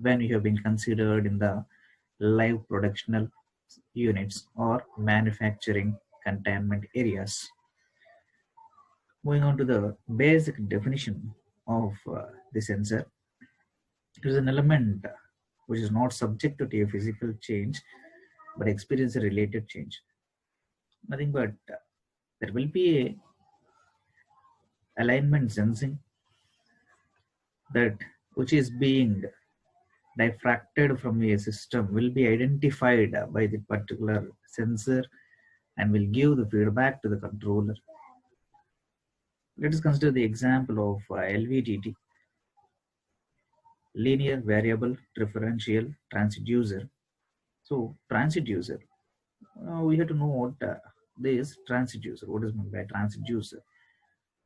when you have been considered in the live productional units or manufacturing containment areas. Moving on to the basic definition of the sensor, it is an element which is not subject to a physical change but experience a related change. Nothing but there will be a alignment sensing that which is being diffracted from a system will be identified by the particular sensor and will give the feedback to the controller. Let us consider the example of LVDT, linear variable differential transducer. So transducer, we have to know what this transducer, what is meant by transducer.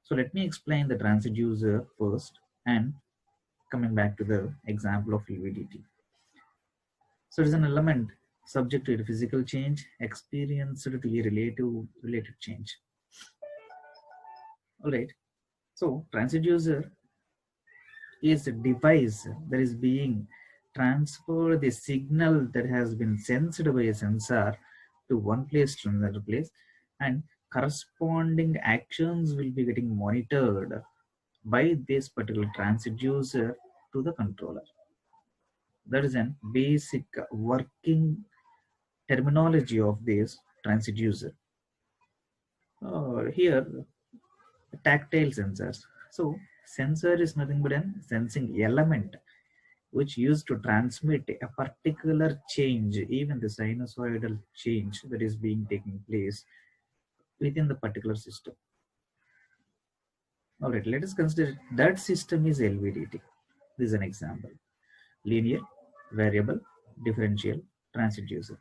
So let me explain the transducer first and coming back to the example of LVDT. So it is an element subject to a physical change experienced to a related change. All right. So transducer is a device that is being transferred the signal that has been sensed by a sensor to one place to another place, and corresponding actions will be getting monitored by this particular transducer to the controller. That is a basic working terminology of this transducer. Here, tactile sensors. So, sensor is nothing but a sensing element which used to transmit a particular change, even the sinusoidal change that is being taking place within the particular system. All right, let us consider that system is LVDT. This is an example: linear, variable, differential, transducer.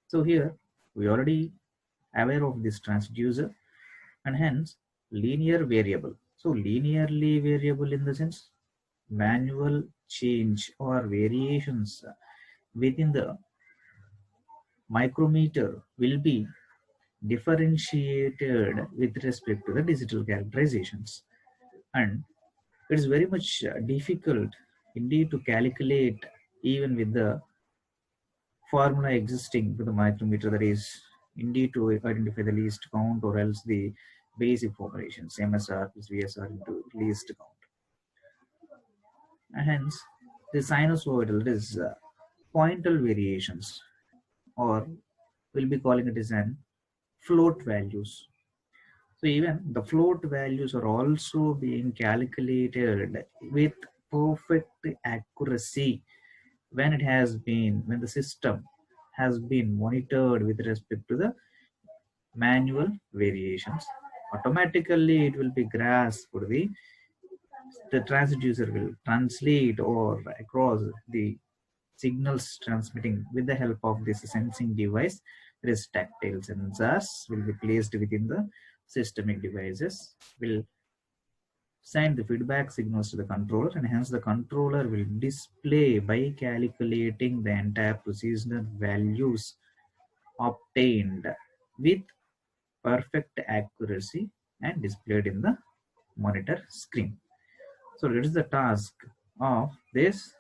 So here we already aware of this transducer, and hence linear variable. So linearly variable in the sense manual change or variations within the micrometer will be differentiated with respect to the digital characterizations, and it is very much difficult indeed to calculate even with the formula existing with the micrometer, that is indeed to identify the least count or else the basic formations MSR plus VSR into least count. And hence the sinusoidal, that is pointal variations, or we'll be calling it as an float values. So even the float values are also being calculated with perfect accuracy when the system has been monitored with respect to the manual variations. Automatically it will be grasped, the transducer will translate or across the signals transmitting with the help of this sensing device. There is tactile sensors will be placed within the systemic devices, will send the feedback signals to the controller, and hence the controller will display by calculating the entire procedural values obtained with perfect accuracy and displayed in the monitor screen. So it is the task of this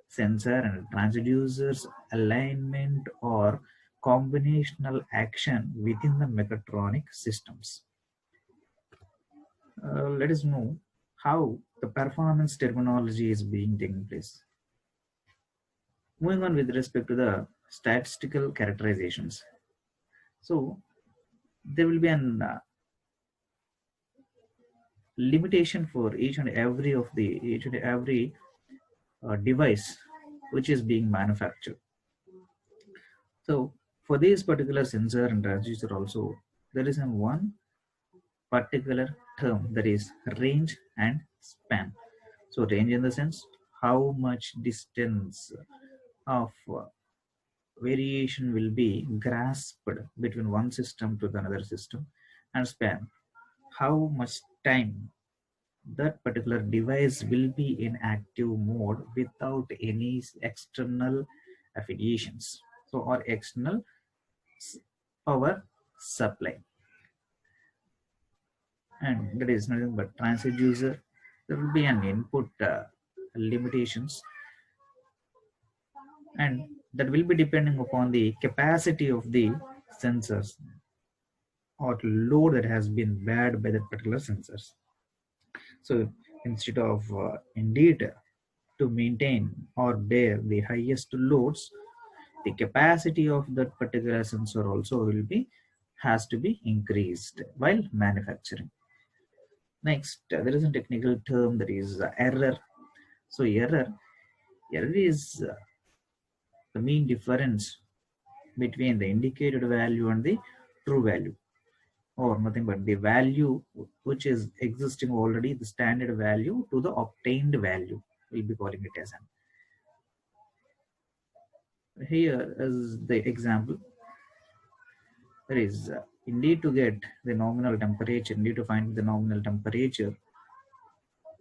sensor and transducer's alignment or combinational action within the mechatronic systems. Let us know how the performance terminology is being taken place. Moving on with respect to the statistical characterizations. So there will be an limitation for each and every device which is being manufactured. So for this particular sensor and transducer also, there is one particular term, that is range and span. So range in the sense how much distance of variation will be grasped between one system to another system, and span how much time that particular device will be in active mode without any external affiliations, so or external power supply. And that is nothing but transducer. There will be an input limitations and that will be depending upon the capacity of the sensors or load that has been bared by that particular sensors. So instead of indeed to maintain or bear the highest loads, the capacity of that particular sensor also will be has to be increased while manufacturing. Next, there is a technical term that is error. So error is the mean difference between the indicated value and the true value, or nothing but the value which is existing already, the standard value to the obtained value. We'll be calling it as an. Here is the example. There is indeed to get the nominal temperature, need to find the nominal temperature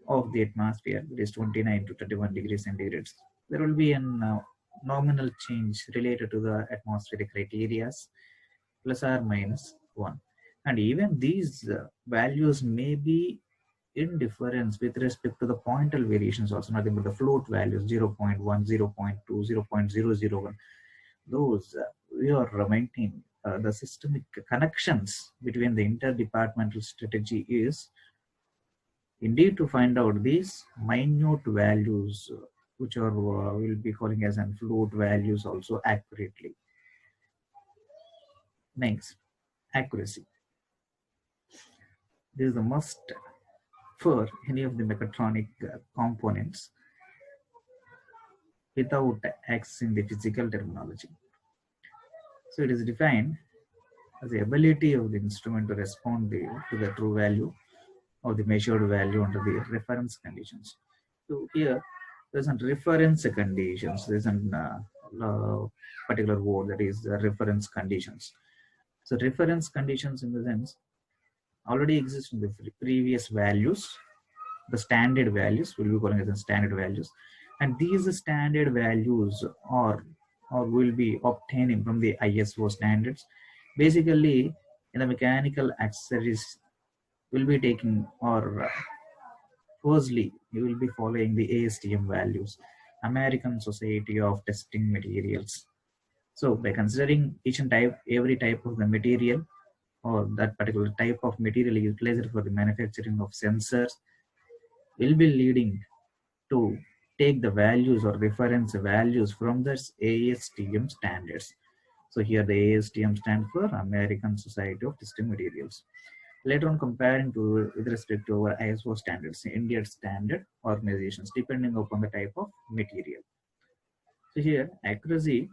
of the atmosphere, that is 29 to 31 degrees centigrade. There will be an nominal change related to the atmospheric criteria plus or minus 1. And even these values may be in difference with respect to the pointal variations, also nothing but the float values 0 0.1, 0 0.2, 0 0.001. Those we are maintaining the systemic connections between the interdepartmental strategy is indeed to find out these minute values, which are we'll be calling as an float values also accurately. Next, accuracy. This is the must for any of the mechatronic components without accessing the physical terminology. So it is defined as the ability of the instrument to respond to the true value of the measured value under the reference conditions. So here there's a reference conditions. There's a particular word that is reference conditions. So reference conditions in the sense already exist in the previous values. The standard values will be calling as the standard values, and these standard values are or will be obtaining from the ISO standards. Basically, in the mechanical accessories, will be taking or firstly you will be following the ASTM values, American Society of Testing Materials. So by considering each and every type of the material or that particular type of material utilized for the manufacturing of sensors will be leading to take the values or reference values from the ASTM standards. So here the ASTM stands for American Society of Testing Materials. Later on, comparing to with respect to our ISO standards, Indian standard organizations, depending upon the type of material. So here accuracy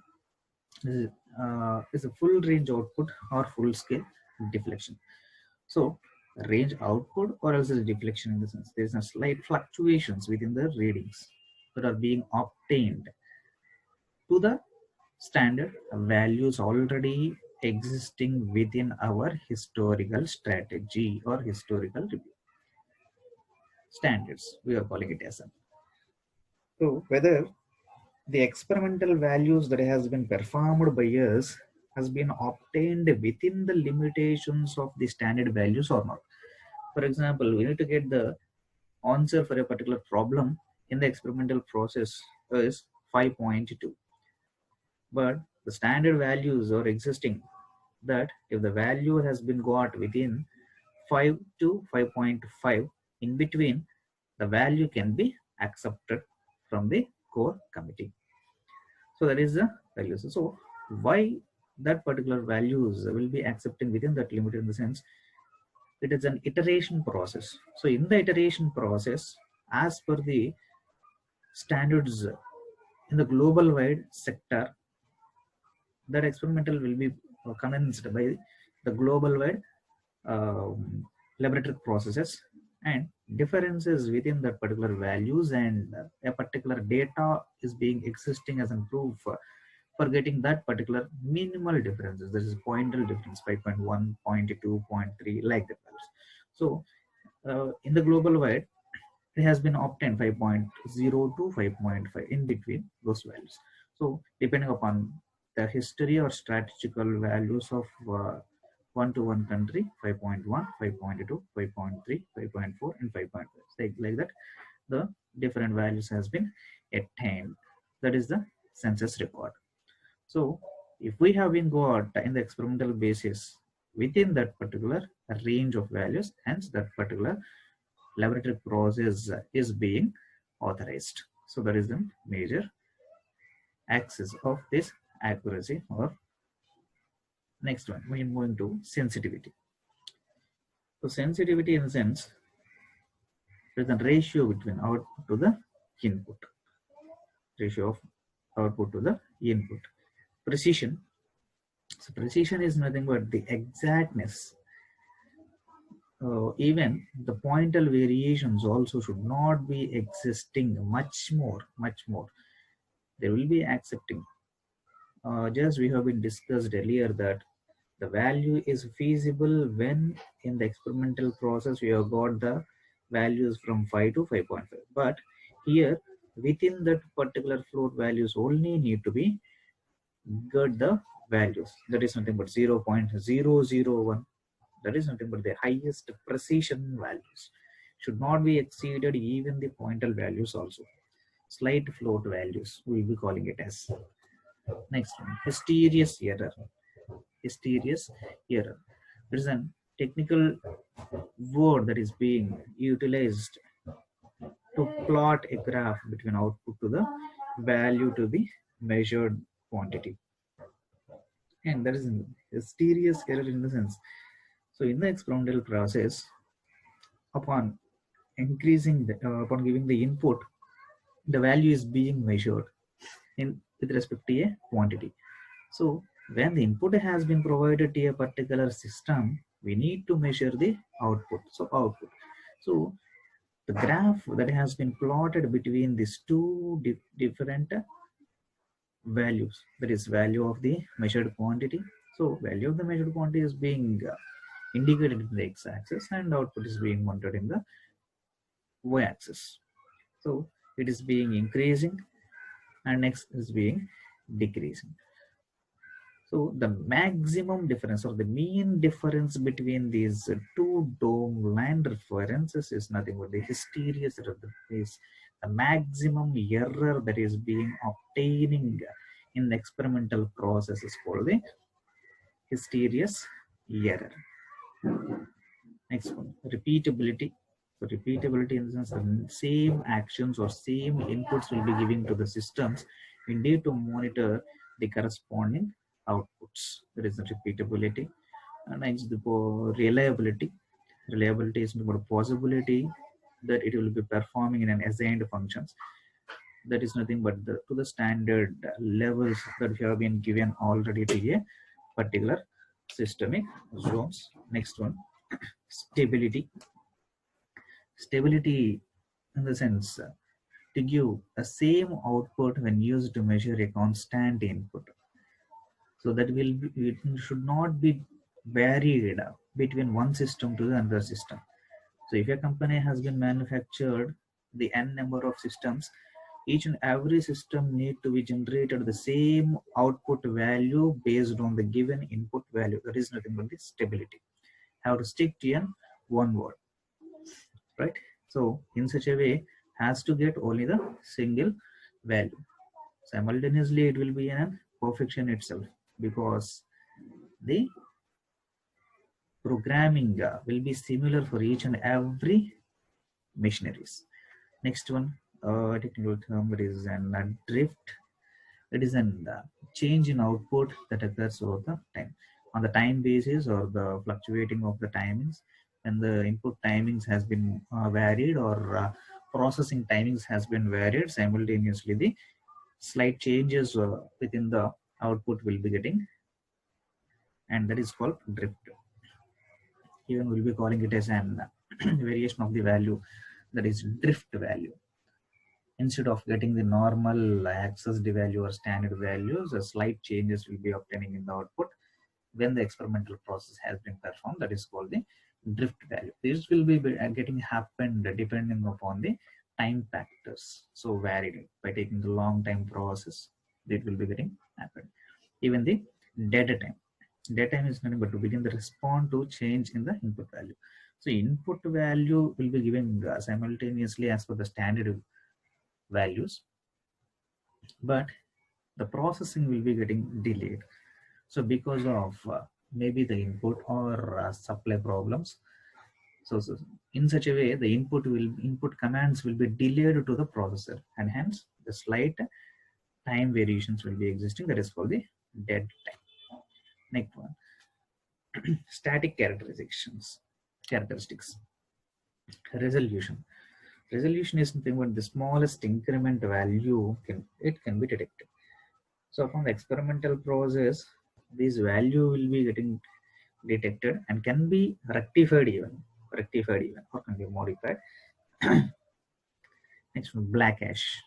is a full range output or full scale deflection. So range output or else is deflection in the sense there is a slight fluctuations within the readings that are being obtained to the standard values already existing within our historical strategy or historical review standards, we are calling it as a. So whether the experimental values that has been performed by us has been obtained within the limitations of the standard values or not. For example, we need to get the answer for a particular problem in the experimental process is 5.2, but the standard values are existing that if the value has been got within 5 to 5.5, in between the value can be accepted from the core committee. So that is the values. So why that particular values will be accepting within that limit, in the sense it is an iteration process. So in the iteration process, as per the standards in the global wide sector, that experimental will be commenced by the global wide laboratory processes, and differences within that particular values and a particular data is being existing as a proof for getting that particular minimal differences. This is pointal difference 5.1, 0.2, 0.3, like that values. So in the global wide it has been obtained 5.0 to 5.5 in between those values. So depending upon the history or strategical values of one to one country, 5.1, 5.2, 5.3, 5.4, and 5.5. Like that, the different values has been attained. That is the census record. So if we have been got in the experimental basis within that particular range of values, hence that particular laboratory process is being authorized. So that is the major axis of this accuracy. Or next one, we are moving to sensitivity. So sensitivity in the sense is the ratio between output to the input, ratio of output to the input. Precision. So precision is nothing but the exactness. Even the pointal variations also should not be existing much more. They will be accepting. Just we have been discussed earlier that the value is feasible when in the experimental process we have got the values from 5 to 5.5. But here within that particular float values only need to be got the values. That is nothing but 0.001. That is nothing but the highest precision values. Should not be exceeded even the pointal values also. Slight float values we will be calling it as. Next one, mysterious error. Mysterious error. There is a technical word that is being utilized to plot a graph between output to the value to the measured quantity. And that is a mysterious error in the sense. So in the experimental process, upon upon giving the input, the value is being measured in with respect to a quantity. So when the input has been provided to a particular system, we need to measure the output. So output. So the graph that has been plotted between these two different values, that is value of the measured quantity. So value of the measured quantity is being indicated in the x-axis and output is being mounted in the y-axis. So it is being increasing and next is being decreasing. So the maximum difference or the mean difference between these two dome line references is nothing but the mysterious error. Is the maximum error that is being obtaining in the experimental process is called the mysterious error. Next one, repeatability. So repeatability in the sense the same actions or same inputs will be given to the systems. We need to monitor the corresponding outputs. There is the repeatability. And next the reliability. Reliability is about possibility that it will be performing in an assigned functions. That is nothing but to the standard levels that have been given already to a particular systemic zones. Next one, stability. Stability in the sense to give a same output when used to measure a constant input. So that will be, it should not be varied between one system to the another system. So if a company has been manufactured the n number of systems, each and every system need to be generated the same output value based on the given input value. That is nothing but the stability. Have to stick to one word, right? So in such a way has to get only the single value. Simultaneously it will be an perfection itself because the programming will be similar for each and every machineries. Next one, technical term, it is an drift. It is an change in output that occurs over the time on the time basis or the fluctuating of the timings. When the input timings has been varied or processing timings has been varied, simultaneously the slight changes within the output will be getting, and that is called drift. Even we'll be calling it as an variation of the value, that is drift value. Instead of getting the normal access value or standard values, a slight changes will be obtaining in the output when the experimental process has been performed. That is called the drift value. This will be getting happened depending upon the time factors. So varied by taking the long time process, it will be getting happened. Even the data time. Data time is nothing but to begin the respond to change in the input value. So input value will be given simultaneously as per the standard values, but the processing will be getting delayed. So because of maybe the input or supply problems, so in such a way the input commands will be delayed to the processor, and hence the slight time variations will be existing. That is called the dead time. Next one, static characteristics. Resolution is nothing but the smallest increment value can be detected. So from the experimental process, this value will be getting detected and can be rectified even or can be modified. Next one, black ash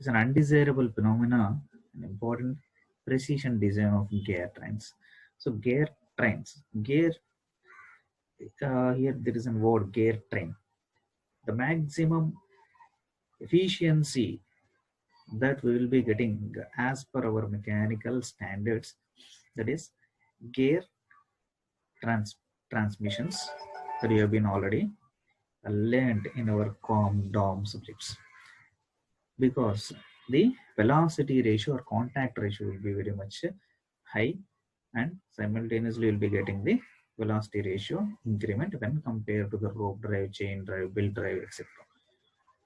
is an undesirable phenomena, an important precision design of gear trains. So gear here there is a word gear train. The maximum efficiency that we will be getting as per our mechanical standards, that is gear transmissions that we have been already learned in our com-dom subjects, because the velocity ratio or contact ratio will be very much high, and simultaneously you'll be getting the velocity ratio increment when compared to the rope drive, chain drive, belt drive, etc.,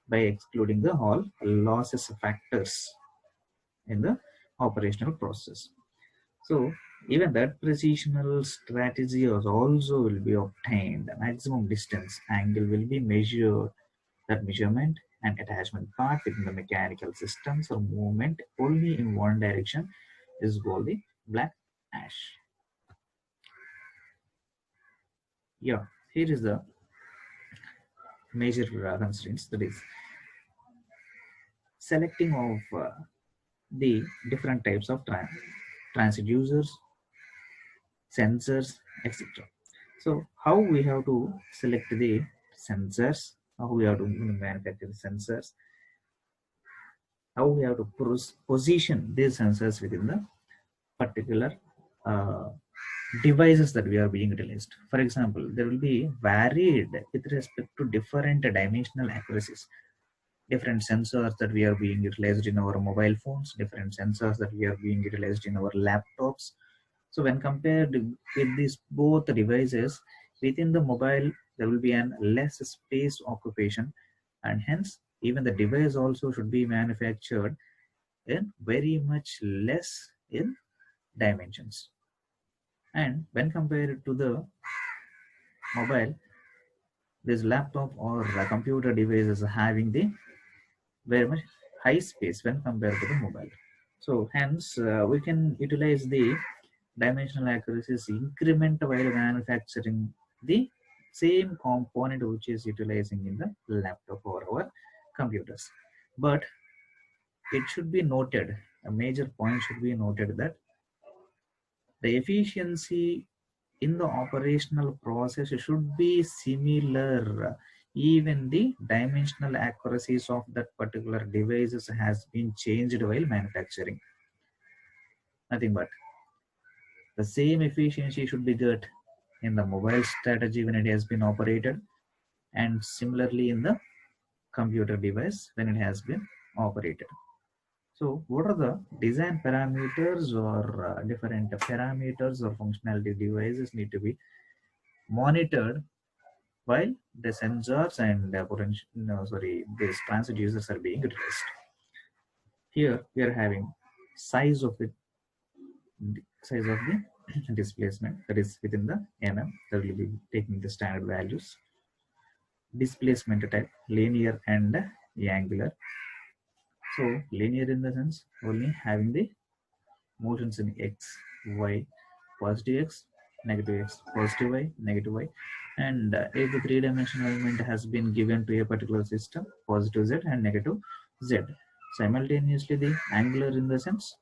by excluding the all losses factors in the operational process. So even that precisional strategy also will be obtained. The maximum distance angle will be measured. That measurement and attachment part within the mechanical systems or movement only in one direction is called the black ash. Yeah, here is the major constraints, that is selecting of the different types of transducers, sensors, etc. So how we have to select the sensors, how we have to manufacture the sensors, how we have to position these sensors within the particular uh, devices that we are being utilized. For example, there will be varied with respect to different dimensional accuracies. Different sensors that we are being utilized in our mobile phones, different sensors that we are being utilized in our laptops. So when compared with these both devices, within the mobile, there will be an less space occupation, and hence even the device also should be manufactured in very much less in dimensions. And when compared to the mobile, this laptop or computer device is having the very much high space when compared to the mobile. So hence we can utilize the dimensional accuracies increment while manufacturing the same component which is utilizing in the laptop or our computers. But it should be noted, a major point should be noted, that the efficiency in the operational process should be similar. Even the dimensional accuracies of that particular devices has been changed while manufacturing. Nothing but the same efficiency should be good in the mobile strategy when it has been operated, and similarly in the computer device when it has been operated. So what are the design parameters or different parameters or functionality devices need to be monitored while the sensors and these transducers are being utilized? Here we are having size of the displacement, that is within the that will be taking the standard values. Displacement type, linear and angular. So linear in the sense only having the motions in x, y, positive x, negative x, positive y, negative y, and if the three-dimensional element has been given to a particular system, positive z and negative z, simultaneously the angular in the sense,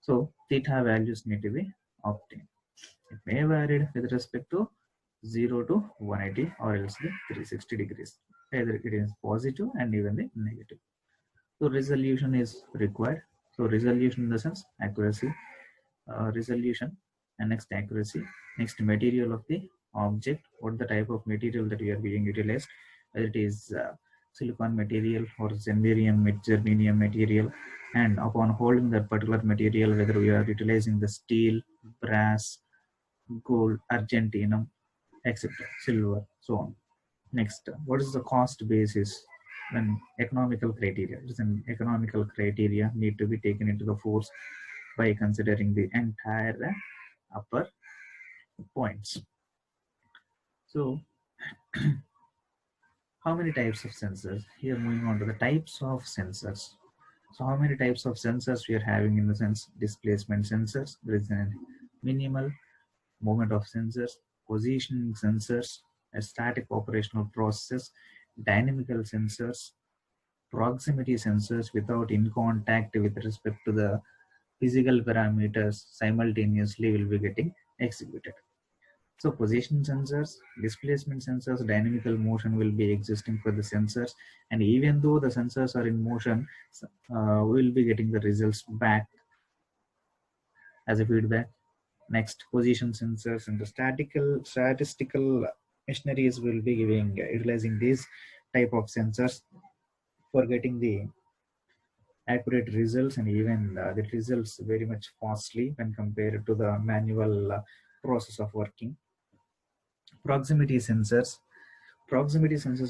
so theta values need to be obtained. It may vary with respect to 0 to 180 or else the 360 degrees. Either it is positive and even the negative. So resolution is required. So resolution in the sense accuracy, resolution, and next accuracy. Next, material of the object. What the type of material that we are being utilized? Whether it is silicon material or germanium material, and upon holding that particular material, whether we are utilizing the steel, brass, gold, argentinum, etc., silver, so on. Next, what is the cost basis when economical criteria? It is an economical criteria need to be taken into the force by considering the entire upper points. So, how many types of sensors? Here, moving on to the types of sensors. So, how many types of sensors we are having in the sense? Displacement sensors. There is a minimal movement of sensors, positioning sensors, a static operational process, dynamical sensors, proximity sensors without in contact with respect to the physical parameters simultaneously will be getting executed. So position sensors, displacement sensors, dynamical motion will be existing for the sensors, and even though the sensors are in motion, we will be getting the results back as a feedback. Next, position sensors and the statistical machineries will be utilizing these type of sensors for getting the accurate results, and even the results very much costly when compared to the manual process of working. Proximity sensors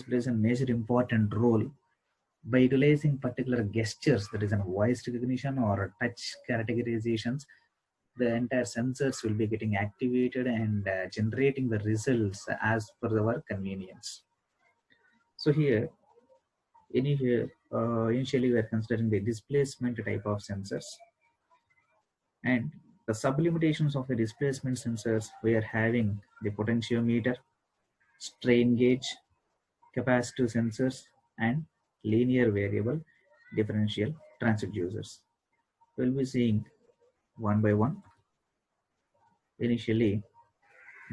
plays a major important role by utilizing particular gestures, that is a voice recognition or touch categorizations. The entire sensors will be getting activated and generating the results as per our convenience. So here, initially we are considering the displacement type of sensors, and the sublimitations of the displacement sensors, we are having the potentiometer, strain gauge, capacitive sensors, and linear variable differential transducers. We'll be seeing one by one. Initially,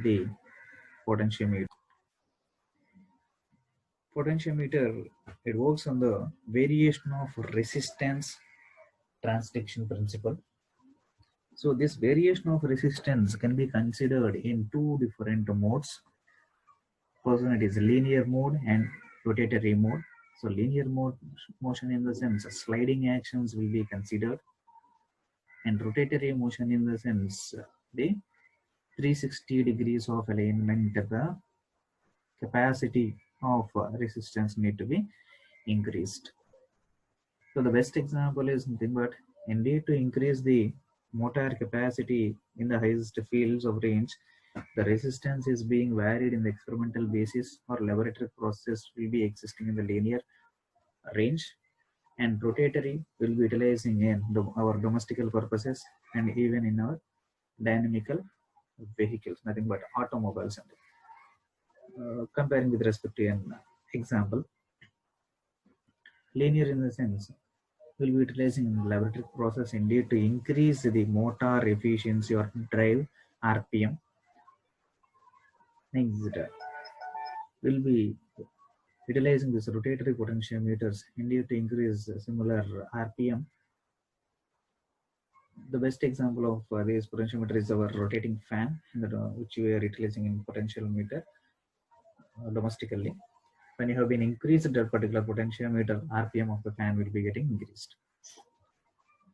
the potentiometer. Potentiometer, it works on the variation of resistance transduction principle. So this variation of resistance can be considered in two different modes. First one, it is linear mode and rotatory mode. So linear mode motion in the sense sliding actions will be considered, and rotatory motion in the sense the 360 degrees of alignment, the capacity of resistance need to be increased. So the best example is nothing but indeed to increase the motor capacity in the highest fields of range, the resistance is being varied in the experimental basis or laboratory process will be existing in the linear range, and rotatory will be utilizing in our domestical purposes and even in our dynamical vehicles, nothing but automobiles. Comparing with respect to an example, linear in the sense will be utilizing in laboratory process indeed to increase the motor efficiency or drive RPM. Next, will be utilizing this rotatory potentiometers indeed to increase similar RPM. The best example of this potentiometer is our rotating fan, which we are utilizing in potentiometer domestically. When you have been increased that particular potentiometer, RPM of the fan will be getting increased.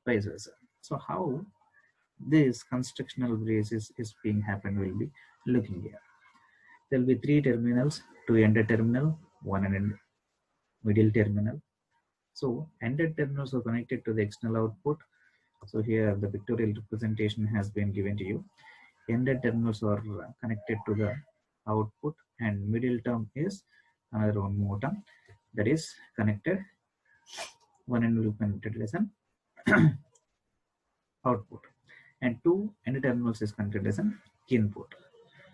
Vice versa. So how this constructional basis is being happened will be looking here. There will be three terminals, two ended terminal, one end middle terminal. So ended terminals are connected to the external output. So here the pictorial representation has been given to you. Ended terminals are connected to the output, and middle term is another one more term that is connected. One end will be connected as an output, and two end terminals is connected as an input.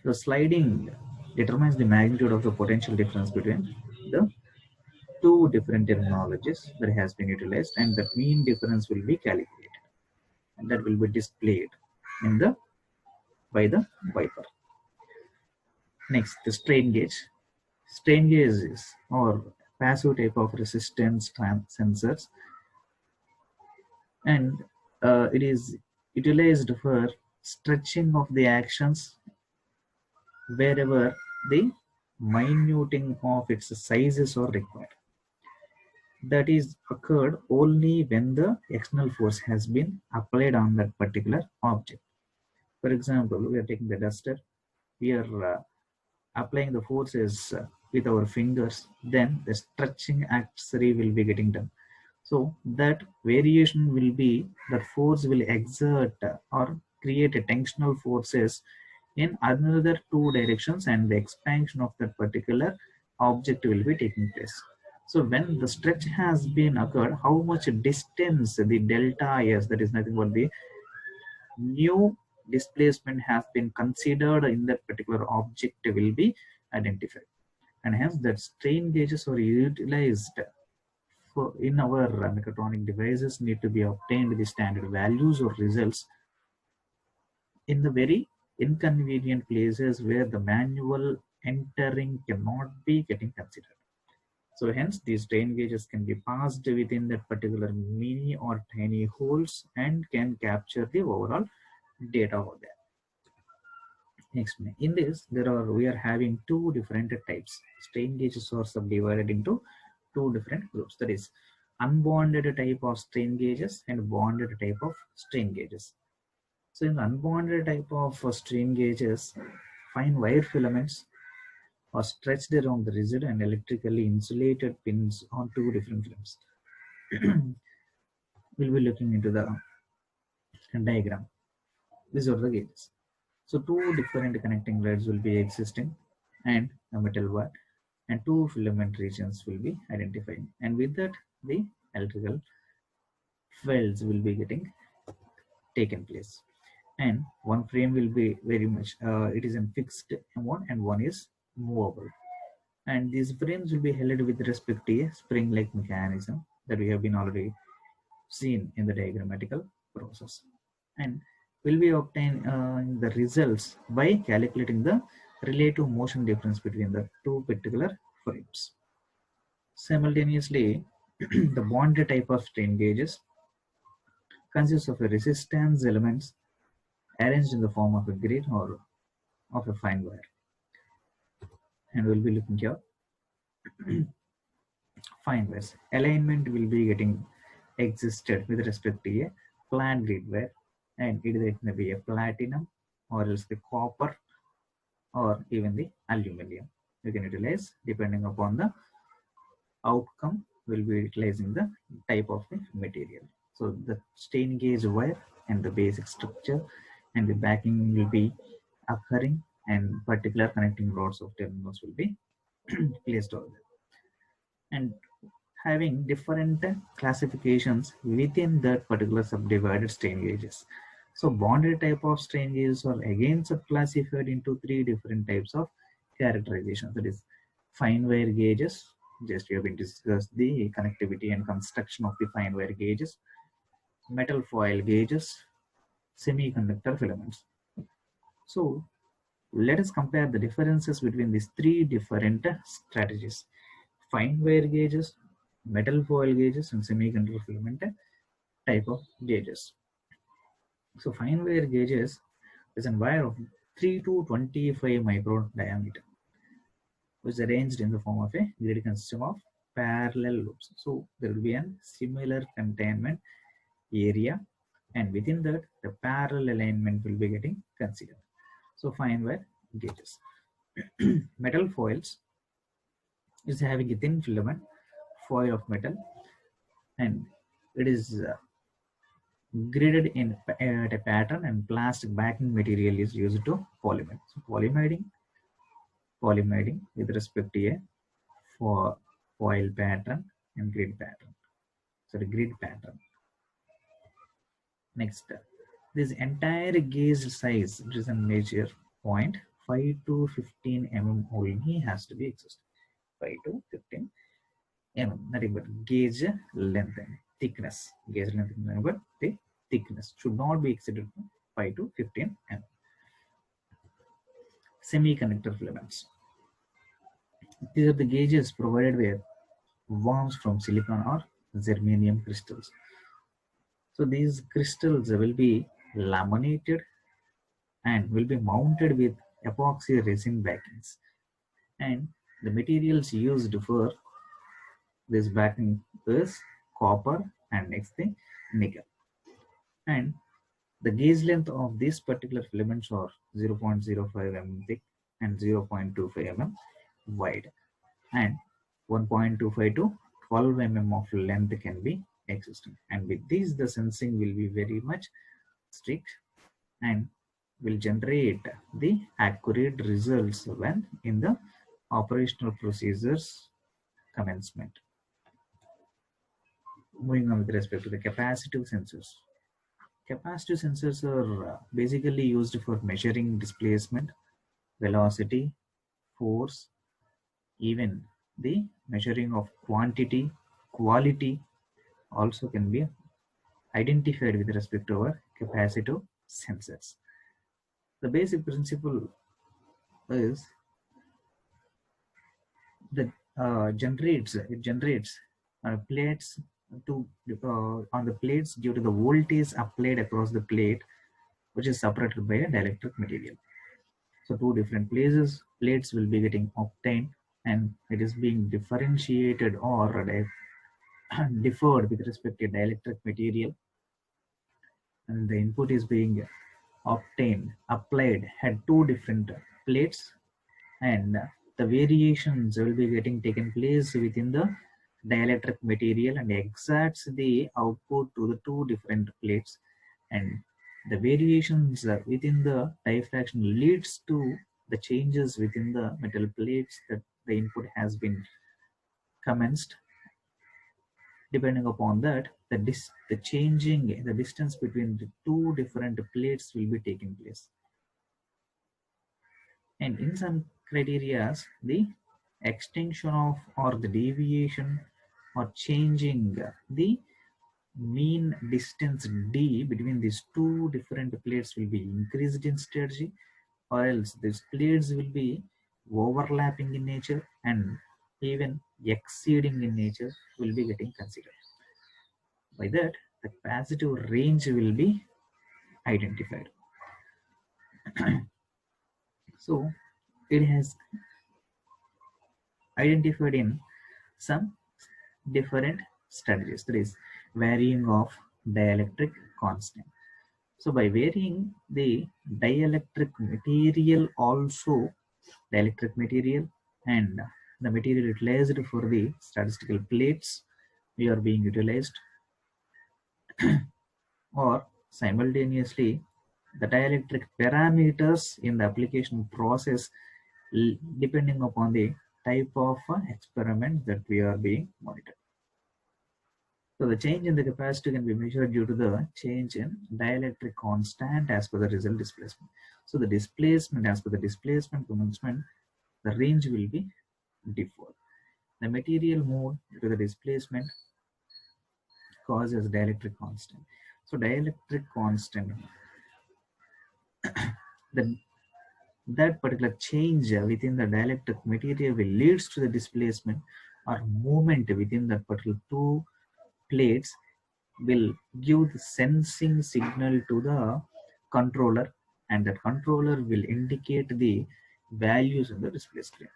The sliding determines the magnitude of the potential difference between the two different terminologies that has been utilized, and that mean difference will be calculated, and that will be displayed in the by the wiper. Next, the strain gauge. Strain gauges or passive type of resistance sensors, and it is utilized for stretching of the actions wherever the minuting of its sizes are required. that is occurred only when the external force has been applied on that particular object. For example, we are taking the duster, we are applying the forces with our fingers, then the stretching accessory will be getting done. So that variation will be, that force will exert or create a tensional forces in another two directions, and the expansion of that particular object will be taking place. So when the stretch has been occurred, how much distance the delta s, that is nothing but the new displacement has been considered in that particular object will be identified, and hence that strain gauges are utilized for in our mechatronic devices need to be obtained the standard values or results in the very inconvenient places where the manual entering cannot be getting considered. So hence these strain gauges can be passed within that particular mini or tiny holes and can capture the overall data over there. Next, in this, we are having two different types. Strain gauges are subdivided into two different groups. That is, unbonded type of strain gauges and bonded type of strain gauges. So in the unbonded type of strain gauges, fine wire filaments are stretched around the rigid and electrically insulated pins on two different films. We'll be looking into the diagram. These are the gauges. So two different connecting leads will be existing and a metal wire, and two filament regions will be identified, and with that the electrical fields will be getting taken place, and one frame will be very much it is a fixed one and one is movable, and these frames will be held with respect to a spring like mechanism that we have been already seen in the diagrammatical process, and will be obtained the results by calculating the relative motion difference between the two particular frames. Simultaneously, the bonded type of strain gauges consists of a resistance elements arranged in the form of a grid or of a fine wire, and we'll be looking here. Fine wires alignment will be getting existed with respect to a flat grid wire, and it may be a platinum or else the copper or even the aluminum you can utilize depending upon the outcome. Will be utilizing the type of the material. So the strain gauge wire and the basic structure and the backing will be occurring, and particular connecting rods of terminals will be placed over there, and having different classifications within that particular subdivided strain gauges. So bonded type of strain gauges are again subclassified into three different types of characterizations. That is, fine wire gauges. Just we have been discussed the connectivity and construction of the fine wire gauges. Metal foil gauges, semiconductor filaments. So let us compare the differences between these three different strategies: fine wire gauges, metal foil gauges, and semiconductor filament type of gauges. So fine wire gauges is a wire of 3 to 25 micron diameter, which is arranged in the form of a grid consisting of parallel loops. So there will be a similar containment area, and within that the parallel alignment will be getting considered. So fine wire gauges. Metal foils is having a thin filament foil of metal, and it is gridded in at a pattern, and plastic backing material is used to polymerize. So polymering with respect to a foil pattern and grid pattern. So the grid pattern. Next, this entire gauge size, which is a major point, 5 to 15 mm only has to be existed. 5 to 15 mm, nothing but gauge length and thickness. Gauge length and but the thickness should not be exceeded from 5 to 15 mm. Semiconductor filaments. These are the gauges provided with worms from silicon or germanium crystals. So these crystals will be laminated and will be mounted with epoxy resin backings, and the materials used for This backing is copper and next thing nickel. And the gauge length of these particular filaments are 0.05 mm thick and 0.25 mm wide, and 1.25 to 12 mm of length can be existing. And with this, the sensing will be very much strict and will generate the accurate results when in the operational procedures commencement. Moving on with respect to the capacitive sensors. Capacitive sensors are basically used for measuring displacement, velocity, force, even the measuring of quantity, quality also can be identified with respect to our capacitive sensors. The basic principle is that it generates plates to on the plates due to the voltage applied across the plate, which is separated by a dielectric material. So two different plates will be getting obtained, and it is being differentiated or differed with respect to dielectric material, and the input is being obtained applied at two different plates, and the variations will be getting taken place within the dielectric material and exerts the output to the two different plates, and the variations within the diffraction leads to the changes within the metal plates that the input has been commenced. Depending upon that, the changing the distance between the two different plates will be taking place. And in some criteria, the extension of or the deviation or changing the mean distance d between these two different plates will be increased in strategy, or else these plates will be overlapping in nature and even exceeding in nature will be getting considered. By that, the capacitive range will be identified. So it has identified in some different strategies, that is varying of dielectric constant. So by varying the dielectric material also, dielectric material and the material utilized for the statistical plates we are being utilized, or simultaneously the dielectric parameters in the application process depending upon the type of experiment that we are being monitored. So the change in the capacity can be measured due to the change in dielectric constant as per the result displacement. So the displacement, as per the displacement commencement, the range will be different. The material moved due to the displacement causes dielectric constant. So dielectric constant, that particular change within the dielectric material will leads to the displacement or movement within that particular two plates will give the sensing signal to the controller, and that controller will indicate the values on the display screen.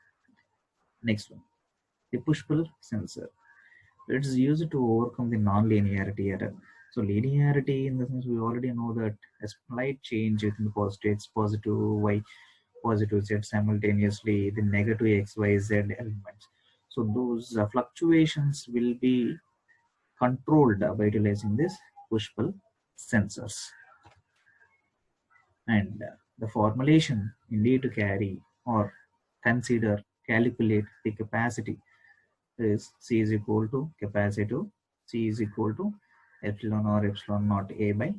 Next one, the push-pull sensor. It is used to overcome the non-linearity error. So linearity, in the sense, we already know that a slight change within the states, positive y, positive z simultaneously, the negative x, y, z elements. So those fluctuations will be controlled by utilizing this push-pull sensors. And the formulation you need to carry or consider, calculate the capacity is C is equal to capacitive, C is equal to epsilon or epsilon naught A by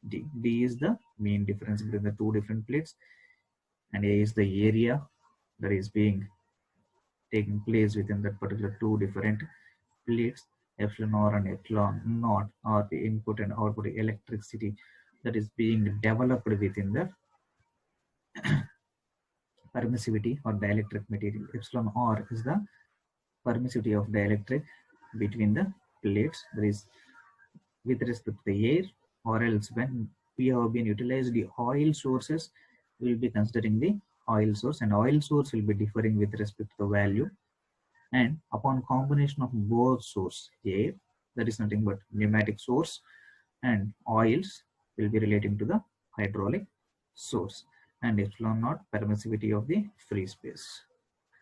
D. D is the mean difference between the two different plates, and A is the area that is being taking place within that particular two different plates. Epsilon or and epsilon naught are the input and output electricity that is being developed within the permissivity or dielectric material. Epsilon r is the permissivity of dielectric between the plates, that is with respect to the air, or else when we have been utilized the oil sources, we will be considering the oil source, and oil source will be differing with respect to the value and upon combination of both source air, that is nothing but pneumatic source, and oils will be relating to the hydraulic source, and epsilon naught permissivity of the free space,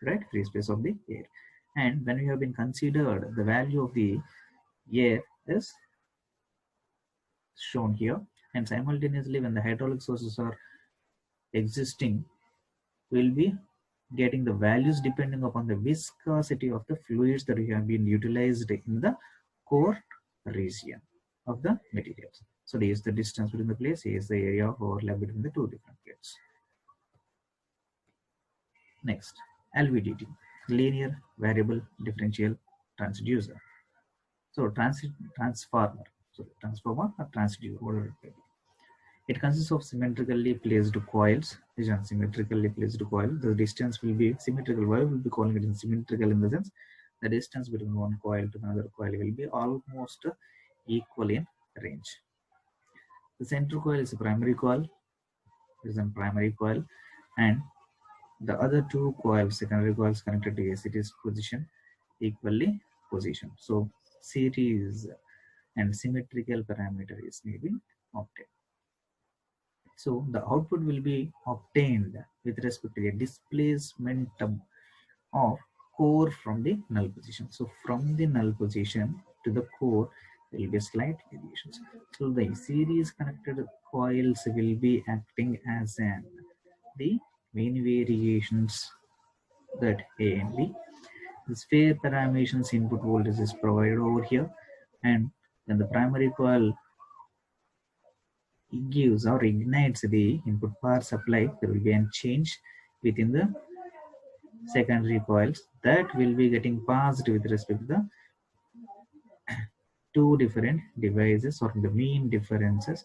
right? Free space of the air. And when we have been considered, the value of the air is shown here, and simultaneously when the hydraulic sources are existing, we'll be getting the values depending upon the viscosity of the fluids that we have been utilized in the core region of the materials. So D is the distance between the plates, A is the area of overlap between the two different plates. Next, LVDT, linear variable differential transducer. So transformer or transducer, whatever it may be. It consists of symmetrically placed coils. These are symmetrically placed coil. The distance will be symmetrical. Why will be calling it symmetrical? In the sense, the distance between one coil to another coil will be almost equal in range. The central coil is a primary coil. Is a primary coil, and the other two coils, secondary coils, connected to a series position, equally positioned. So series and symmetrical parameters may be obtained. So the output will be obtained with respect to the displacement of core from the null position. So from the null position to the core, there will be slight variations. So the series connected coils will be acting as the main variations, that A and B. The sphere parameters input voltage is provided over here, and then the primary coil gives or ignites the input power supply. There will be a change within the secondary coils that will be getting passed with respect to the two different devices, or the mean differences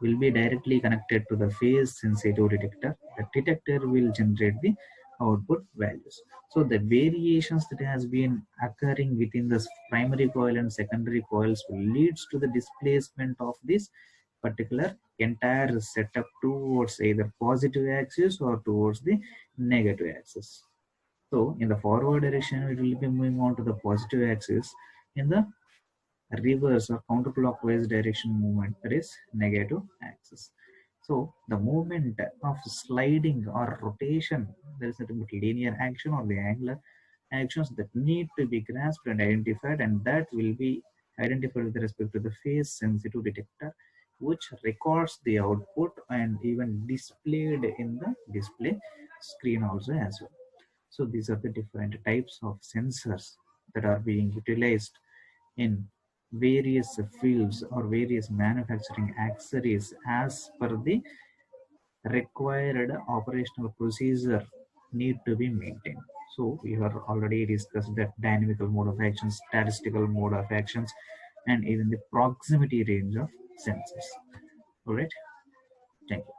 will be directly connected to the phase sensitive detector. The detector will generate the output values. So the variations that has been occurring within the primary coil and secondary coils will leads to the displacement of this particular entire setup towards either positive axis or towards the negative axis. So in the forward direction, it will be moving on to the positive axis. In the reverse or counterclockwise direction movement, that is negative axis. So the movement of sliding or rotation, there is a linear action or the angular actions that need to be grasped and identified, and that will be identified with respect to the phase sensitive detector, which records the output and even displayed in the display screen also as well. So these are the different types of sensors that are being utilized in various fields or various manufacturing accessories as per the required operational procedure need to be maintained. So we have already discussed that dynamical mode of action, statistical mode of actions, and even the proximity range of sensors. All right. Thank you.